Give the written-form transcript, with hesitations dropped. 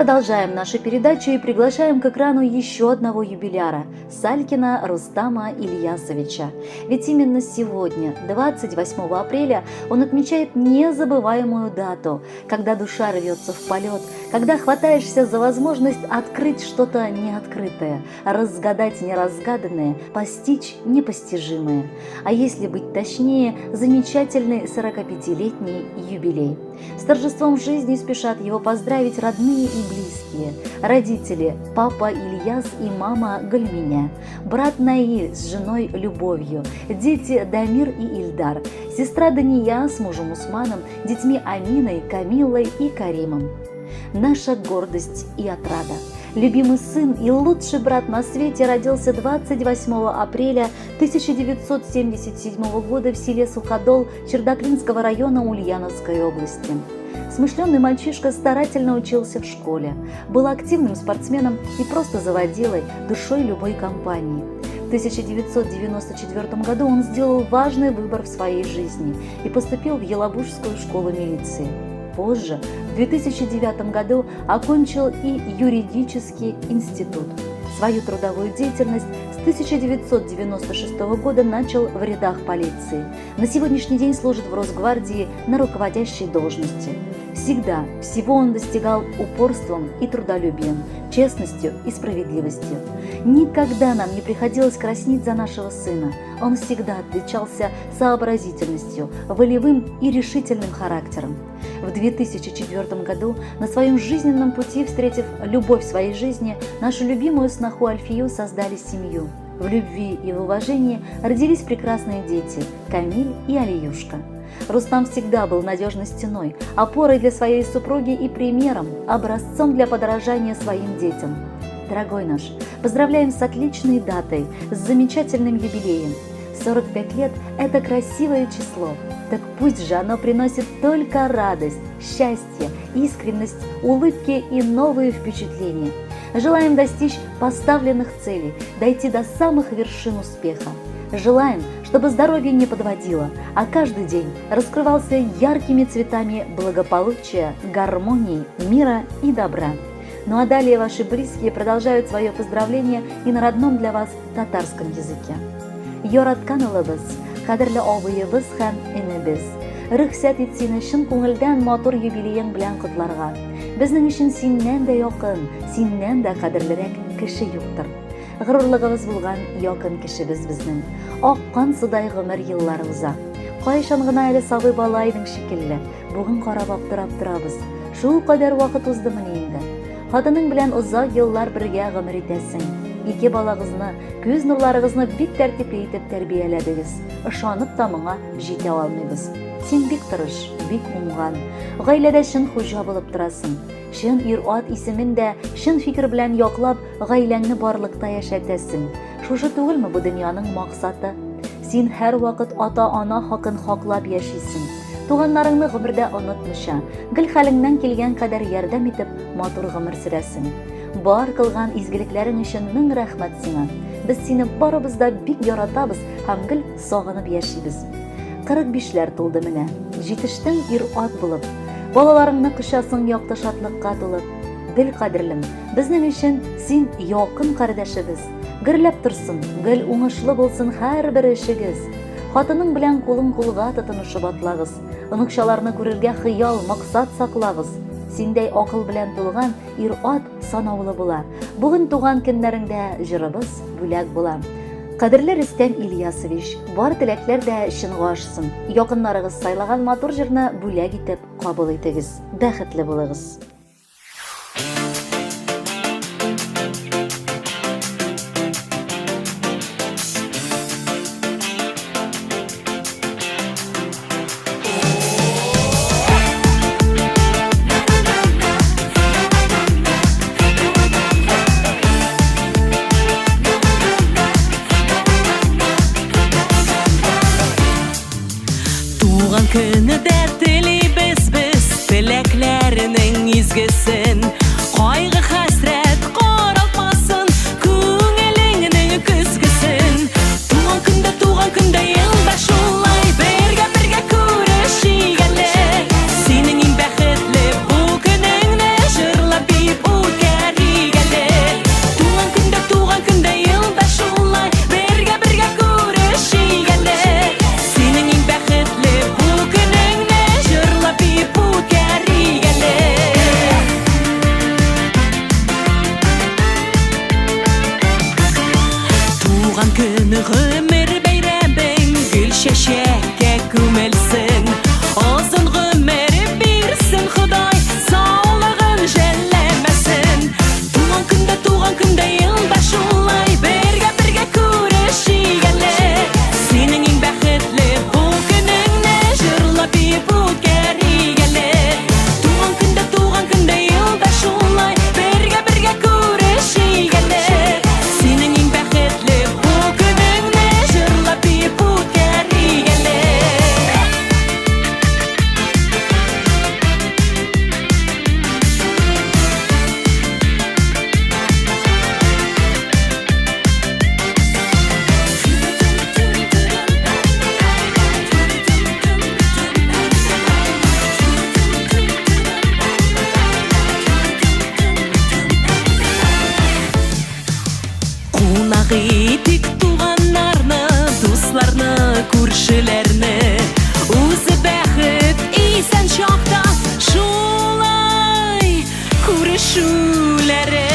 продолжаем нашу передачу и приглашаем к экрану еще одного юбиляра – Салькина Рустама Ильясовича. Ведь именно сегодня, 28 апреля, он отмечает незабываемую дату, когда душа рвется в полет, когда хватаешься за возможность открыть что-то неоткрытое, разгадать неразгаданное, постичь непостижимое. А если быть точнее, замечательный 45-летний юбилей. С торжеством жизни спешат его поздравить родные и близкие, родители, папа Ильяс и мама Гальминя, брат Наиль с женой Любовью, дети Дамир и Ильдар, сестра Дания с мужем Усманом, детьми Аминой, Камиллой и Каримом. Наша гордость и отрада. Любимый сын и лучший брат на свете родился 28 апреля 1977 года в селе Суходол Чердаклинского района Ульяновской области. Смышленый мальчишка старательно учился в школе, был активным спортсменом и просто заводилой, душой любой компании. В 1994 году он сделал важный выбор в своей жизни и поступил в Елабужскую школу милиции. Позже, в 2009 году, окончил и юридический институт. Свою трудовую деятельность с 1996 года начал в рядах полиции. На сегодняшний день служит в Росгвардии на руководящей должности. Всегда всего он достигал упорством и трудолюбием, честностью и справедливостью. Никогда нам не приходилось краснеть за нашего сына. Он всегда отличался сообразительностью, волевым и решительным характером. В 2004 году на своем жизненном пути, встретив любовь своей жизни, нашу любимую сноху Альфию создали семью. В любви и в уважении родились прекрасные дети – Камиль и Алиюшка. Рустам всегда был надежной стеной, опорой для своей супруги и примером, образцом для подражания своим детям. Дорогой наш, поздравляем с отличной датой, с замечательным юбилеем. 45 лет – это красивое число, так пусть же оно приносит только радость, счастье, искренность, улыбки и новые впечатления. Желаем достичь поставленных целей, дойти до самых вершин успеха. Желаем, чтобы здоровье не подводило, а каждый день раскрывался яркими цветами благополучия, гармонии, мира и добра. Ну а далее ваши близкие продолжают свое поздравление и на родном для вас татарском языке. Яратканыбыз, кадерле абыебыз һәм энебез, рөхсәт ит сине чын күңелдән матур юбилеең белән котларга. Безнең өчен синнән дә якын, синнән дә кадерлерәк кеше юктыр. Горурлыгыбыз булган якын кешебез безнең. Аккан судай гомер еллары уза. Кайчан гына әле сабый бала идең шикелле, бүген карап аптырап торабыз. Шул кадәр вакыт уздымыни инде. Хатының белән озак еллар бергә гомер итәсең. Ике балагызны, күз нурларыгызны бик тәртипле итеп тәрбияләдегез. Ышанып та моңа җитә алмыйбыз. Син бик тырыш, бик уңган. Гаиләдә чын хуҗа булып торасың. Чын ир-ат исемен дә чын фикер белән яклап, гаиләңне барлыкта яшәтәсең. Шушы түгелме бу дөньяның максаты? Син һәр вакыт ата-ана хакын хаклап яшисең. Туганнарыңны гомердә онытмыйча, гел хәлеңнән килгән кадәр ярдәм итеп, матур гомер сөрәсең. Бар кылган изгелекләрең өчен мең рәхмәт сиңа. Без сине барыбыз да бик яратабыз һәм гел сагынып яшибез. 45ләр тулды менә. Җитештең ир-ат булып, балаларыңны кышасың якты шатлыкка тулып. Гел кадерлем, безнең өчен син якын кардәшебез. Гөрләп торсын, гел уңышлы булсын һәрбер эшегез. Хатының белән кулын кулга тотынышып атлагыз. Оныкчаларны күрергә хыял, максат саклагыз. Синдәй акыл белән тулган ир-ат санаулы була. Бүген туган көннәреңдә җырыбыз бүләк була. Кадерле Рөстәм Ильясович, бар теләкләр дә чынга ашсын. Якыннарыгыз сайлаган матур җырны бүләк итеп кабул итегез. Бәхетле булыгыз. Күнедә телибез без теләкләренең изгесен. Кайгы хәсрәт каралмасын күңелеңнең көзгесен. Туган көндә елда шулай бергә күрешик әле. Синең иң бәхетле бу көнеңне җырлап бик туған күні ғұмыр бейрәмің гүл шешекке көмілсін ұзын ғұмыр берсін Құдай саулығын жәлләмәсін туған күнде елбашулай бірге күрешігелі сенің ең бәхетлі бұл күніңне жырлап епу кәрігелі туған күнде елбашулай бірге күрешігелі сенің ең бәхетлі бұл күніңне жырлап епу кәрігелі Қонақ етік туғанларны, достарны, көршілерні өзі бәхет исән шақта шулай көрешулері